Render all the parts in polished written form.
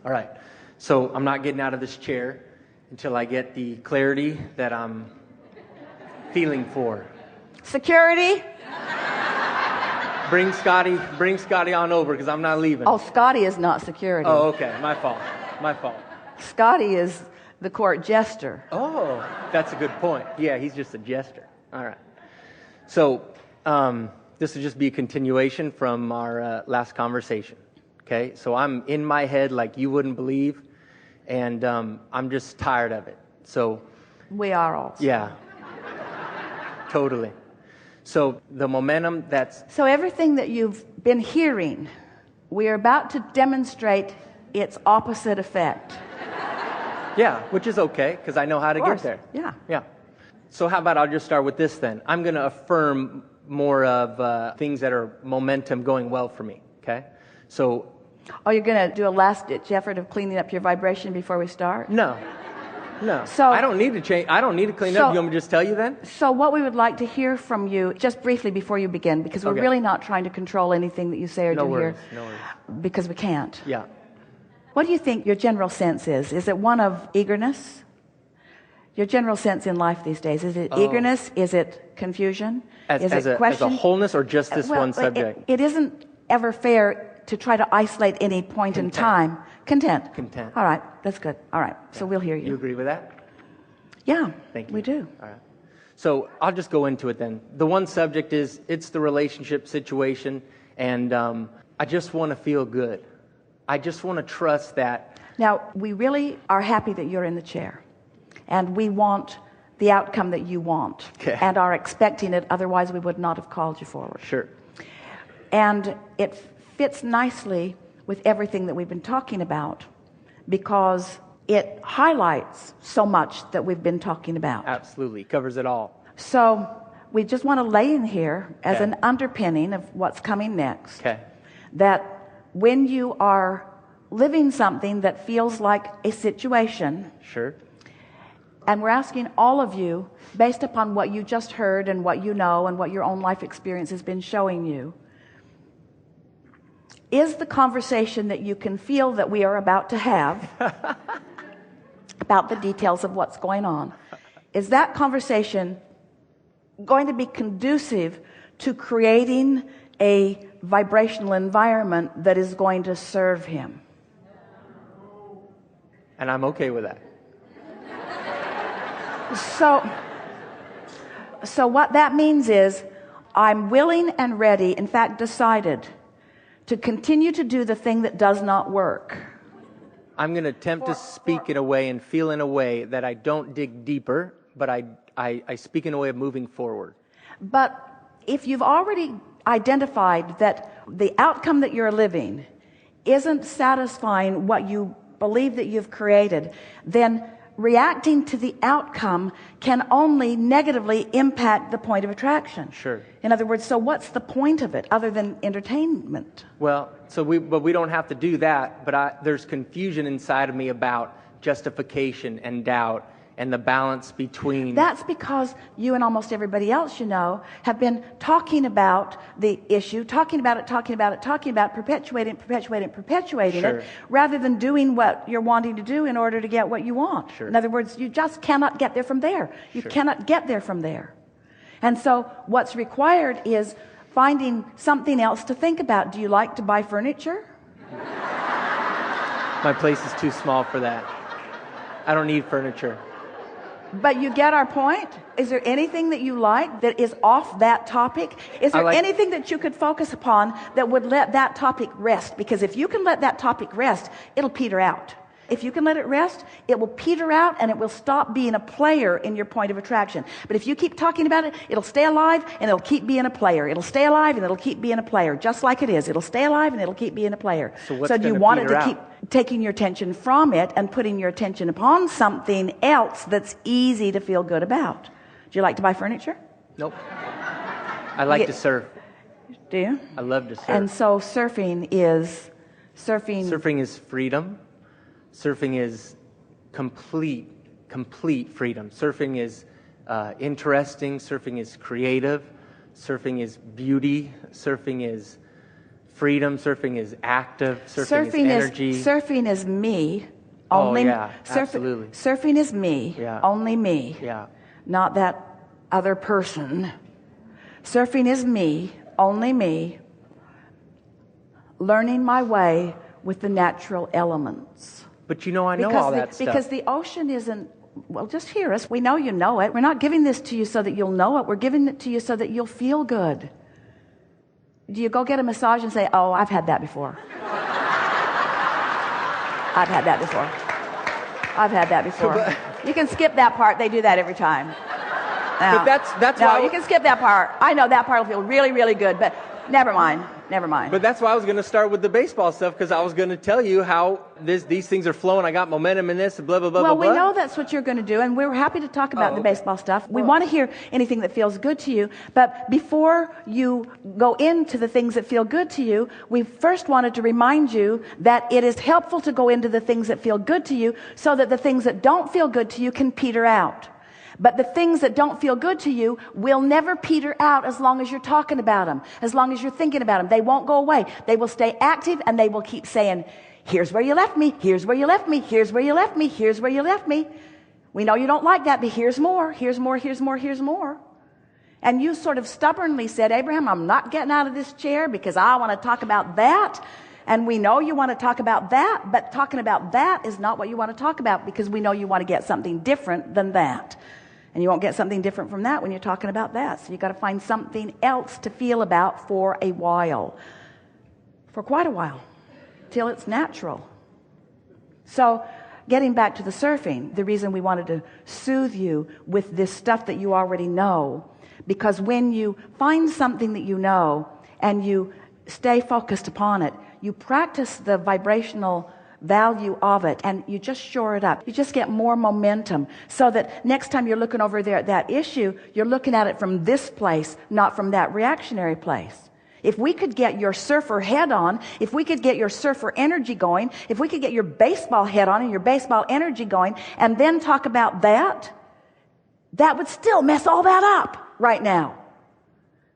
All right. So I'm not getting out of this chair until I get the clarity that I'm feeling for. Security? Bring Scotty on over because I'm not leaving. Oh, Scotty is not security. Oh, okay. My fault. Scotty is the court jester. Oh, that's a good point. Yeah, he's just a jester. All right. So this will just be a continuation from our last conversation. Okay? So I'm in my head like you wouldn't believe, and I'm just tired of it. So we are all. Yeah. Totally. So the momentum So everything that you've been hearing, we are about to demonstrate its opposite effect. Yeah, which is okay, because I know how to get there. Yeah. So how about I'll just start with this then. I'm going to affirm more of things that are momentum going well for me, okay? So... Oh, you're going to do a last-ditch effort of cleaning up your vibration before we start? No. So I don't need to change. I don't need to clean up. You want me to just tell you then? So what we would like to hear from you, just briefly before you begin, because we're really not trying to control anything that you say or do here. No worries. Because we can't. Yeah. What do you think your general sense is? Is it one of eagerness? Your general sense in life these days, is it eagerness? Is it confusion? Is it question? As a wholeness or just this one subject? It isn't ever fair to try to isolate any point in time. Content. All right, that's good. All right, so we'll hear you. You agree with that? Yeah, thank you. We do. All right. So I'll just go into it then. The one subject is, it's the relationship situation, and I just want to feel good. I just want to trust that. Now, we really are happy that you're in the chair, and we want the outcome that you want, and are expecting it, otherwise we would not have called you forward. Sure. And it fits nicely with everything that we've been talking about, because it highlights so much that we've been talking about. Absolutely. Covers it all. So we just want to lay in here as an underpinning of what's coming next. That when you are living something that feels like a situation. Sure. And we're asking all of you, based upon what you just heard and what you know and what your own life experience has been showing you, is the conversation that you can feel that we are about to have about the details of what's going on, is that conversation going to be conducive to creating a vibrational environment that is going to serve him? And I'm okay with that. So what that means is I'm willing and ready, in fact decided, to continue to do the thing that does not work. I'm going to attempt to speak in a way and feel in a way that I don't dig deeper, but I speak in a way of moving forward. But if you've already identified that the outcome that you're living isn't satisfying what you believe that you've created, then reacting to the outcome can only negatively impact the point of attraction. Sure. In other words, so what's the point of it other than entertainment? Well, but we don't have to do that, but there's confusion inside of me about justification and doubt and the balance between... That's because you and almost everybody else you know have been talking about the issue, talking about it, perpetuating it, rather than doing what you're wanting to do in order to get what you want. Sure. In other words, you just cannot get there from there. You cannot get there from there. And so what's required is finding something else to think about. Do you like to buy furniture? My place is too small for that. I don't need furniture. But you get our point? Is there anything that you like that is off that topic? Is there anything that you could focus upon that would let that topic rest? Because if you can let that topic rest, it'll peter out. If you can let it rest, it will peter out and it will stop being a player in your point of attraction. But if you keep talking about it, it'll stay alive and it'll keep being a player. It'll stay alive and it'll keep being a player, just like it is. It'll stay alive and it'll keep being a player. So do you want it to keep taking your attention from it and putting your attention upon something else that's easy to feel good about? Do you like to buy furniture? Nope. I like to surf. Do you? I love to surf. And so surfing is... Surfing is freedom. Surfing is complete freedom. Surfing is interesting. Surfing is creative. Surfing is beauty. Surfing is freedom. Surfing is active. Surfing is energy. Surfing is me. Only, absolutely. Surfing is me. Yeah. Only me. Yeah. Not that other person. Surfing is me. Only me. Learning my way with the natural elements. But I know all that stuff. Because the ocean isn't, well, just hear us. We know you know it. We're not giving this to you so that you'll know it. We're giving it to you so that you'll feel good. Do you go get a massage and say, oh, I've had that before? I've had that before. I've had that before. You can skip that part. They do that every time. Now, but that's why you can skip that part. I know that part will feel really, really good, but never mind. Never mind. But that's why I was going to start with the baseball stuff, because I was going to tell you how these things are flowing. I got momentum in this, blah, blah, blah, well, blah, blah. We know that's what you're going to do, and we're happy to talk about the baseball stuff. We want to hear anything that feels good to you. But before you go into the things that feel good to you, we first wanted to remind you that it is helpful to go into the things that feel good to you so that the things that don't feel good to you can peter out. But the things that don't feel good to you will never peter out as long as you're talking about them, as long as you're thinking about them. They won't go away. They will stay active, and they will keep saying, here's where you left me, here's where you left me, here's where you left me, here's where you left me. We know you don't like that, but here's more, here's more, here's more, here's more. And you sort of stubbornly said, Abraham, I'm not getting out of this chair because I want to talk about that. And we know you want to talk about that, but talking about that is not what you want to talk about, because we know you want to get something different than that. And you won't get something different from that when you're talking about that. So you've got to find something else to feel about for a while. For quite a while. Till it's natural. So getting back to the surfing, the reason we wanted to soothe you with this stuff that you already know, because when you find something that you know and you stay focused upon it, you practice the vibrational value of it, and you just shore it up. You just get more momentum, so that next time you're looking over there at that issue, you're looking at it from this place, not from that reactionary place. If we could get your surfer head on, if we could get your surfer energy going, if we could get your baseball head on and your baseball energy going, and then talk about that, that would still mess all that up right now,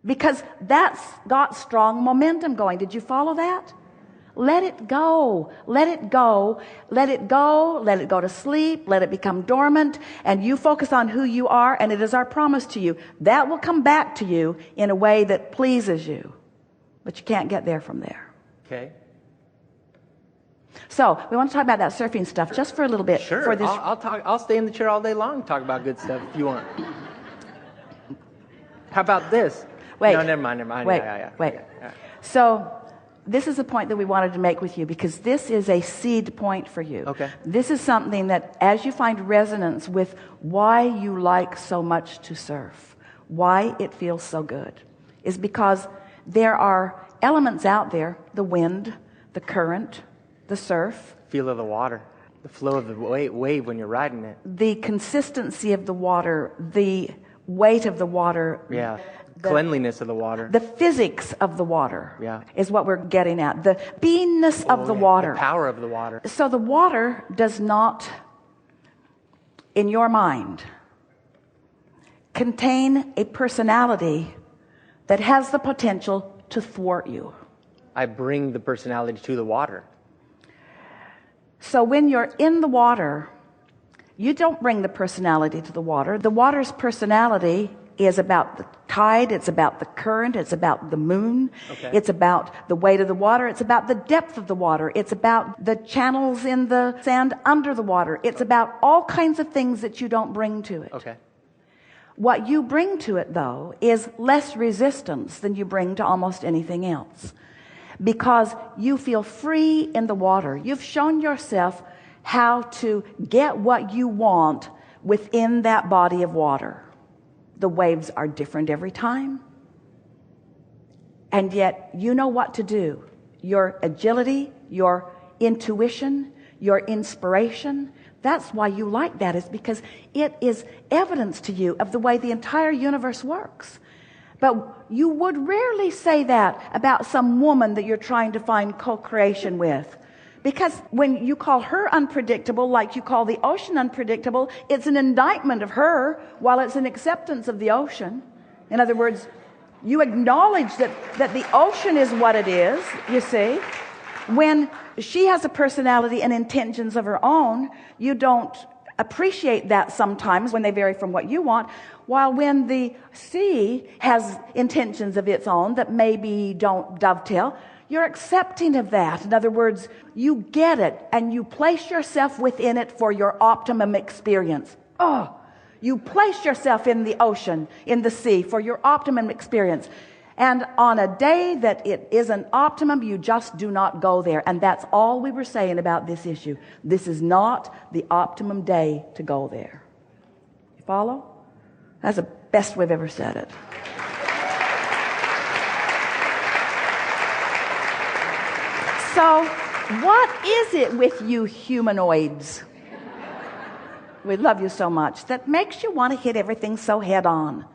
because that's got strong momentum going. Did you follow that? Let it go. Let it go. Let it go. Let it go to sleep. Let it become dormant. And you focus on who you are, and it is our promise to you. That will come back to you in a way that pleases you. But you can't get there from there. Okay. So we want to talk about that surfing stuff just for a little bit. Sure. For this. I'll stay in the chair all day long and talk about good stuff if you want. How about this? Wait. No, never mind. Wait. Wait. So this is a point that we wanted to make with you, because this is a seed point for you. Okay. This is something that, as you find resonance with why you like so much to surf, why it feels so good, is because there are elements out there, the wind, the current, the surf. Feel of the water, the flow of the wave when you're riding it. The consistency of the water, the weight of the water. Yeah. Cleanliness of the water. The physics of the water, is what we're getting at. The beingness of the water. The power of the water. So the water does not, in your mind, contain a personality that has the potential to thwart you. I bring the personality to the water. So when you're in the water, you don't bring the personality to the water. The water's personality is about the tide, it's about the current, it's about the moon, it's about the weight of the water, it's about the depth of the water, it's about the channels in the sand under the water, it's about all kinds of things that you don't bring to it. Okay. What you bring to it, though, is less resistance than you bring to almost anything else, because you feel free in the water. You've shown yourself how to get what you want within that body of water. The waves are different every time. And yet you know what to do. Your agility, your intuition, your inspiration, that's why you like that, is because it is evidence to you of the way the entire universe works. But you would rarely say that about some woman that you're trying to find co-creation with. Because when you call her unpredictable, like you call the ocean unpredictable, it's an indictment of her while it's an acceptance of the ocean. In other words, You acknowledge that the ocean is what it is, you see. When she has a personality and intentions of her own, you don't appreciate that sometimes when they vary from what you want. While when the sea has intentions of its own that maybe don't dovetail, you're accepting of that. In other words, you get it and you place yourself within it for your optimum experience. Oh, you place yourself in the ocean, in the sea, for your optimum experience. And on a day that it isn't optimum, you just do not go there. And that's all we were saying about this issue. This is not the optimum day to go there. You follow? That's the best we've ever said it. So, what is it with you humanoids? We love you so much. That makes you want to hit everything so head on.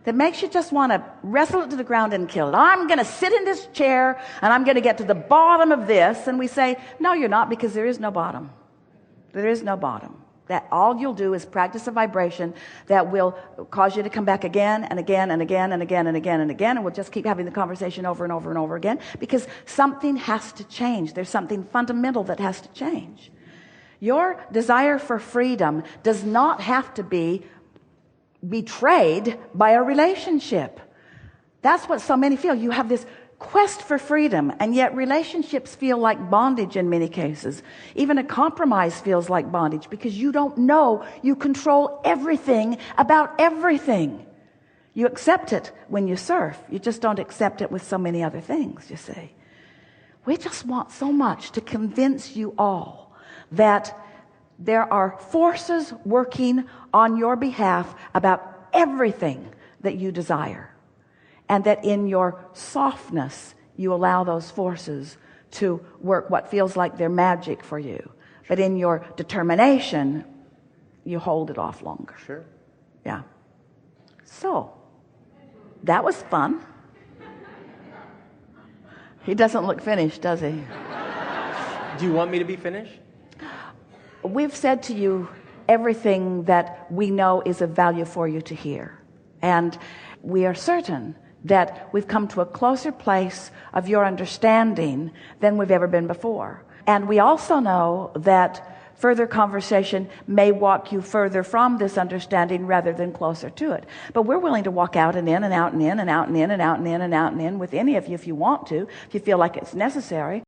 That makes you just want to wrestle it to the ground and kill it. I'm going to sit in this chair and I'm going to get to the bottom of this. And we say, no, you're not, because there is no bottom. There is no bottom. That all you'll do is practice a vibration that will cause you to come back again and again and again and again and again and again. And we'll just keep having the conversation over and over and over again, because something has to change. There's something fundamental that has to change. Your desire for freedom does not have to be betrayed by a relationship. That's what so many feel. You have this quest for freedom, and yet relationships feel like bondage in many cases. Even a compromise feels like bondage, because you don't know you control everything about everything. You accept it when you surf. You just don't accept it with so many other things, you see. We just want so much to convince you all that there are forces working on your behalf about everything that you desire, and that in your softness you allow those forces to work what feels like they're magic for you, but in your determination you hold it off longer. Sure. Yeah. So that was fun. He doesn't look finished, does he? Do you want me to be finished? We've said to you everything that we know is of value for you to hear. And we are certain that we've come to a closer place of your understanding than we've ever been before. And we also know that further conversation may walk you further from this understanding rather than closer to it. But we're willing to walk out and in and out and in and out and in and out and in and out and in with any of you if you want to, if you feel like it's necessary.